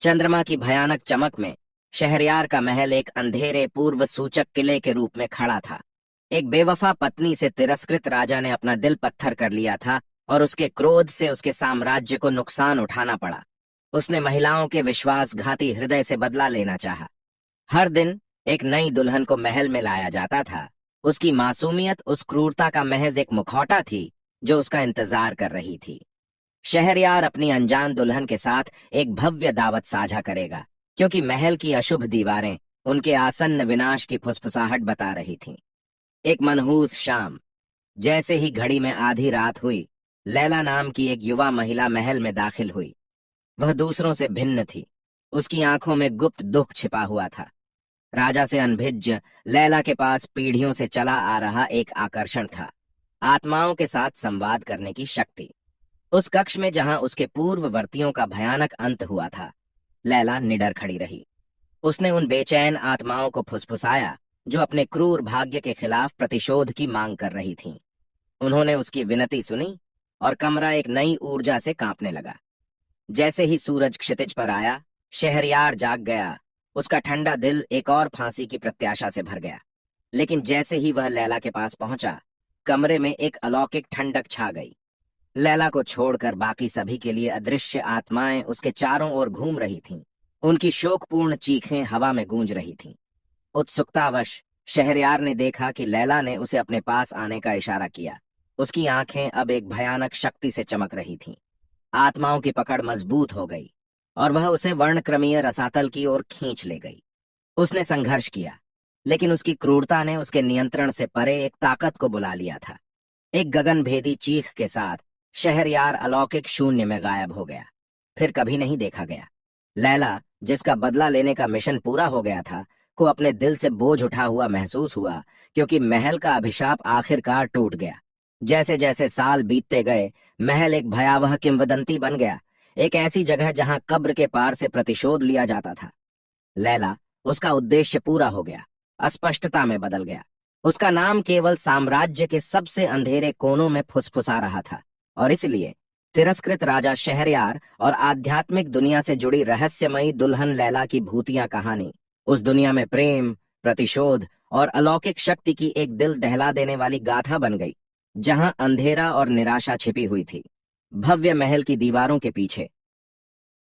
चंद्रमा की भयानक चमक में शहरयार का महल एक अंधेरे पूर्व सूचक किले के रूप में खड़ा था। एक बेवफा पत्नी से तिरस्कृत राजा ने अपना दिल पत्थर कर लिया था और उसके क्रोध से उसके साम्राज्य को नुकसान उठाना पड़ा। उसने महिलाओं के विश्वासघाती हृदय से बदला लेना चाहा। हर दिन एक नई दुल्हन को महल में लाया जाता था। उसकी मासूमियत उस क्रूरता का महज एक मुखौटा थी जो उसका इंतजार कर रही थी। शहरयार अपनी अनजान दुल्हन के साथ एक भव्य दावत साझा करेगा, क्योंकि महल की अशुभ दीवारें उनके आसन्न विनाश की फुसफुसाहट बता रही थीं। एक मनहूस शाम, जैसे ही घड़ी में आधी रात हुई, लैला नाम की एक युवा महिला महल में दाखिल हुई। वह दूसरों से भिन्न थी। उसकी आंखों में गुप्त दुख छिपा हुआ था। राजा से अनभिज्ज लैला के पास पीढ़ियों से चला आ रहा एक आकर्षण था, आत्माओं के साथ संवाद करने की शक्ति। उस कक्ष में जहां उसके पूर्ववर्तियों का भयानक अंत हुआ था, लैला निडर खड़ी रही। उसने उन बेचैन आत्माओं को फुसफुसाया जो अपने क्रूर भाग्य के खिलाफ प्रतिशोध की मांग कर रही थीं। उन्होंने उसकी विनती सुनी और कमरा एक नई ऊर्जा से कांपने लगा। जैसे ही सूरज क्षितिज पर आया, शहरयार जाग गया। उसका ठंडा दिल एक और फांसी की प्रत्याशा से भर गया। लेकिन जैसे ही वह लैला के पास पहुंचा, कमरे में एक अलौकिक ठंडक छा गई। लैला को छोड़कर बाकी सभी के लिए अदृश्य आत्माएं उसके चारों ओर घूम रही थीं। उनकी शोकपूर्ण चीखें हवा में गूंज रही थीं। उत्सुकतावश शहरयार ने देखा कि लैला ने उसे अपने पास आने का इशारा किया। उसकी आंखें अब एक भयानक शक्ति से चमक रही थीं। आत्माओं की पकड़ मजबूत हो गई और वह उसे वर्णक्रमीय रसातल की ओर खींच ले गई। उसने संघर्ष किया, लेकिन उसकी क्रूरता ने उसके नियंत्रण से परे एक ताकत को बुला लिया था। एक गगनभेदी चीख के साथ शहरयार अलौकिक शून्य में गायब हो गया, फिर कभी नहीं देखा गया। लैला, जिसका बदला लेने का मिशन पूरा हो गया था, को अपने दिल से बोझ उठा हुआ महसूस हुआ, क्योंकि महल का अभिशाप आखिरकार टूट गया। जैसे जैसे साल बीतते गए, महल एक भयावह किंवदंती बन गया, एक ऐसी जगह जहां कब्र के पार से प्रतिशोध लिया जाता था। लैला, उसका उद्देश्य पूरा हो गया, अस्पष्टता में बदल गया। उसका नाम केवल साम्राज्य के सबसे अंधेरे कोनों में फुसफुसा रहा था, और इसलिए तिरस्कृत राजा शहरयार और आध्यात्मिक दुनिया से जुड़ी रहस्यमयी दुल्हन लैला की भूतिया कहानी उस दुनिया में प्रेम, प्रतिशोध और अलौकिक शक्ति की एक दिल दहला देने वाली गाथा बन गई। जहां अंधेरा और निराशा छिपी हुई थी, भव्य महल की दीवारों के पीछे